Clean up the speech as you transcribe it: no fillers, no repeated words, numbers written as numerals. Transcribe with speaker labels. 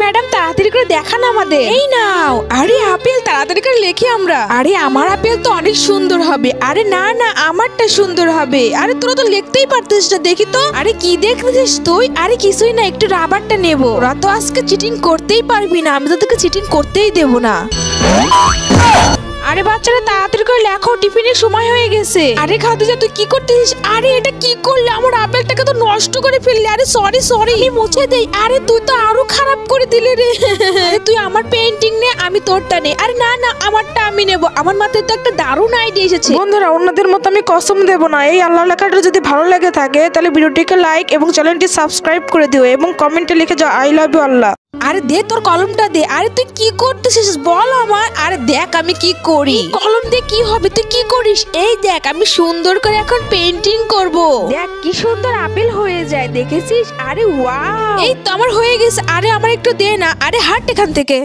Speaker 1: Madam তাড়াতাড়ি করে দেখান আমাদের। এই নাও। আরে আপেল, তাড়াতাড়ি করে লেখি আমরা। আরে আমার আপেল তো অনেক সুন্দর হবে। আরে না না, আমারটা সুন্দর হবে। আরে তোরা তো লিখতেই পারতিস না, দেখি তো। আরে কি দেখছিস তুই? আরে কিছুই না, একটু রাবারটা নেব। ওরা তো আজকে চিটিং করতেই পারবি না, আমি তোদেরকে চিটিং করতেই দেব না। আরে বাচ্চারা তাড়াতাড়ি করে লেখো, টিফিনের সময় হয়ে গেছে। আরে খাদিজা তুই কি করতেছিস? আরে এটা কি করলি? আমার আপেলটাকে তো নষ্ট করে ফেললি। আরে সরি সরি, আমি মুছে দেই। আরে তুই তো আরো খারাপ করে দিলি রে। আরে তুই আমার পেইন্টিং নে, আমি তোরটা নে। আরে না না, আমারটা আমি নেব। আমার মাথায় তো একটা দারুণ আইডিয়া এসেছে।
Speaker 2: বন্ধুরা, অন্যদের মতো আমি কসম দেব না। এই আল্লাহ লেখাটা যদি ভালো লেগে থাকে তাহলে ভিডিওটিকে লাইক এবং চ্যানেলটি সাবস্ক্রাইব করে দিও এবং কমেন্টে লিখে যাও আই লাভ ইউ আল্লাহ।
Speaker 1: আরে দে তোর কলমটা দে। আরে তুই কি করতেছিস বল আমার। আরে দেখ আমি কি করি। কলম দিয়ে কি হবে? তুই কি করিস? এই দেখ আমি সুন্দর করে এখন পেইন্টিং করব। দেখ কি সুন্দর আপেল হয়ে যায়, দেখেছিস? আরে ওয়াও, এই তো আমার হয়ে গেছে। আরে আমার একটু দে না। আরে হাট এখান থেকে।